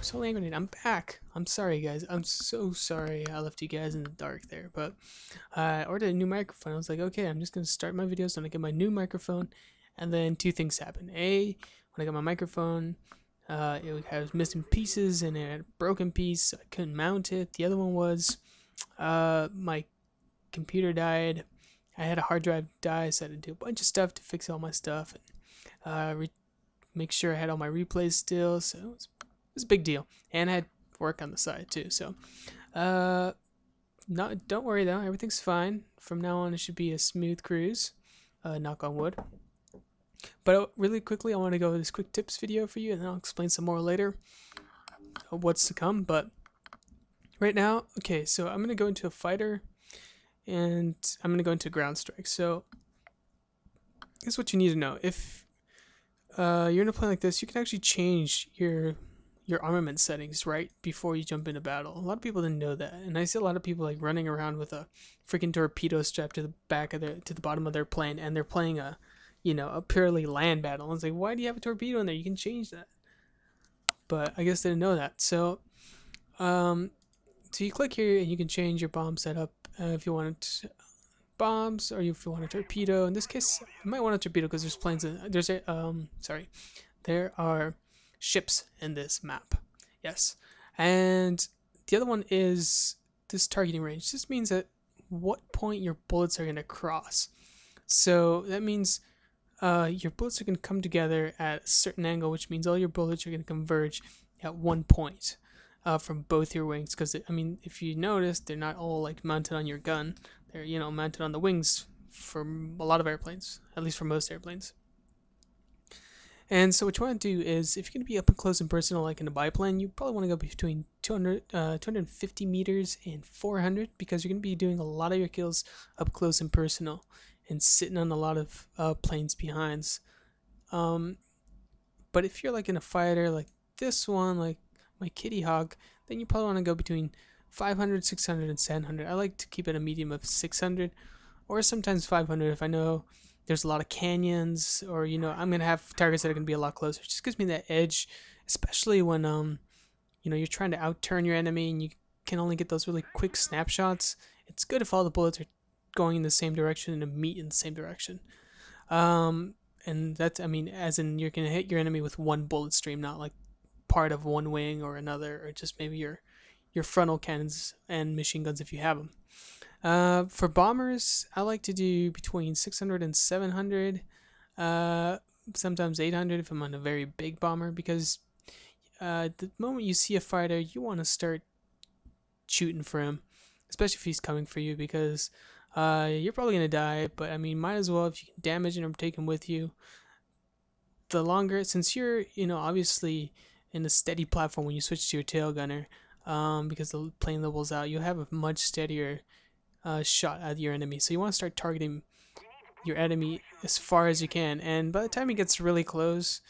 Soul Grenade, I'm back. I'm sorry, guys. I'm so sorry I left you guys in the dark there. But I ordered a new microphone. I was like, okay, I'm just gonna start my videos when I get my new microphone, and then two things happen. A, when I got my microphone, it had missing pieces and it had a broken piece. So I couldn't mount it. The other one was my computer died. I had a hard drive die, so I had to do a bunch of stuff to fix all my stuff and make sure I had all my replays still. So it was a big deal, and I had work on the side too. So, uh, not don't worry though, everything's fine. From now on, it should be a smooth cruise. Knock on wood. But really quickly, I want to go over this quick tips video for you, and then I'll explain some more later of what's to come. But right now, okay, so I'm gonna go into a fighter, and I'm gonna go into ground strike. So here's what you need to know: if you're in a plane like this, you can actually change your armament settings right before you jump into battle. A lot of people didn't know that, and I see a lot of people like running around with a freaking torpedo strapped to the back of to the bottom of their plane, and they're playing a purely land battle. And it's like, why do you have a torpedo in there? You can change that. But I guess they didn't know that. Um, so you click here and you can change your bomb setup if you want bombs or if you want a torpedo. In this case, I might want a torpedo because there's planes. There are ships in this map. Yes. And the other one is this targeting range. This means at what point your bullets are going to cross. So that means your bullets are going to come together at a certain angle, which means all your bullets are going to converge at one point from both your wings. Because, I mean, if you notice, they're not all like mounted on your gun. They're, mounted on the wings for a lot of airplanes, at least for most airplanes. And so what you want to do is, if you're going to be up and close and personal like in a biplane, you probably want to go between 250 meters and 400 because you're going to be doing a lot of your kills up close and personal and sitting on a lot of planes behinds. But if you're like in a fighter like this one, like my Kitty Hawk, then you probably want to go between 500, 600, and 700. I like to keep it a medium of 600 or sometimes 500 if I know there's a lot of canyons or I'm gonna have targets that are gonna be a lot closer. It just gives me that edge, especially when you're trying to outturn your enemy and you can only get those really quick snapshots. It's good if all the bullets are going in the same direction and meet in the same direction. And that's, I mean, as in you're gonna hit your enemy with one bullet stream, not like part of one wing or another, or just maybe your frontal cannons and machine guns if you have them. For bombers, I like to do between 600 and 700, sometimes 800 if I'm on a very big bomber, because the moment you see a fighter, you want to start shooting for him, especially if he's coming for you, because you're probably going to die, but I mean, might as well if you can damage him or take him with you. The longer, since you're, obviously in a steady platform when you switch to your tail gunner, because the plane levels out, you have a much steadier shot at your enemy. So you want to start targeting your enemy as far as you can. And by the time he gets really close,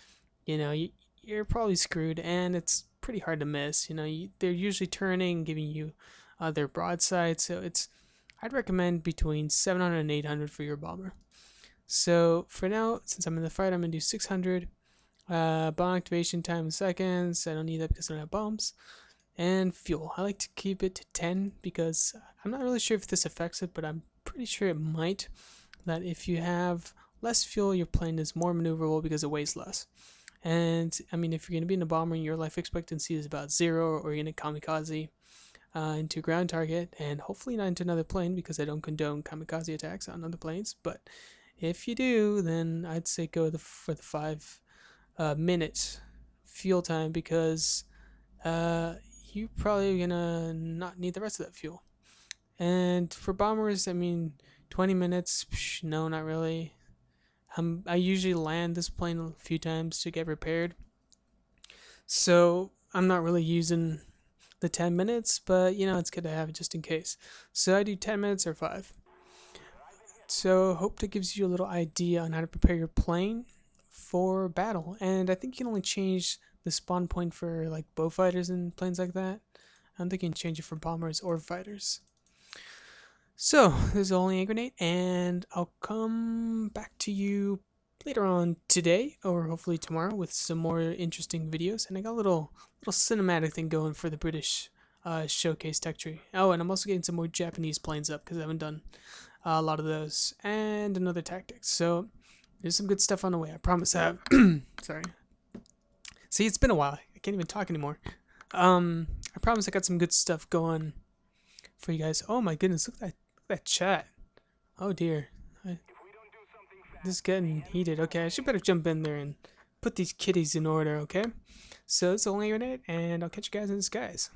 you're probably screwed, and it's pretty hard to miss. They're usually turning, giving you their broadside. So I'd recommend between 700 and 800 for your bomber. So for now, since I'm in the fight, I'm gonna do 600. Bomb activation time in seconds. I don't need that because I don't have bombs. And fuel. I like to keep it to 10 because I'm not really sure if this affects it, but I'm pretty sure it might. That if you have less fuel, your plane is more maneuverable because it weighs less. And I mean, if you're going to be in a bomber and your life expectancy is about 0, or you're going to kamikaze into a ground target, and hopefully not into another plane because I don't condone kamikaze attacks on other planes. But if you do, then I'd say go for the 5 minute fuel time because you're probably gonna not need the rest of that fuel. And for bombers, I mean, 20 minutes, no, not really. I usually land this plane a few times to get repaired, so I'm not really using the 10 minutes, but it's good to have it just in case. So I do 10 minutes or 5. So hope that gives you a little idea on how to prepare your plane for battle. And I think you can only change the spawn point for like bow fighters and planes like that. I don't think you can change it for bombers or fighters. So this is only a grenade, and I'll come back to you later on today or hopefully tomorrow with some more interesting videos. And I got a little cinematic thing going for the British showcase tech tree. Oh, and I'm also getting some more Japanese planes up because I haven't done a lot of those, and another tactics. So there's some good stuff on the way. I promise. Sorry. See, it's been a while. I can't even talk anymore. I promise I got some good stuff going for you guys. Oh my goodness, look at that chat. Oh dear. This is getting heated. Okay, I should better jump in there and put these kitties in order, okay? So it's only internet, and I'll catch you guys in the skies.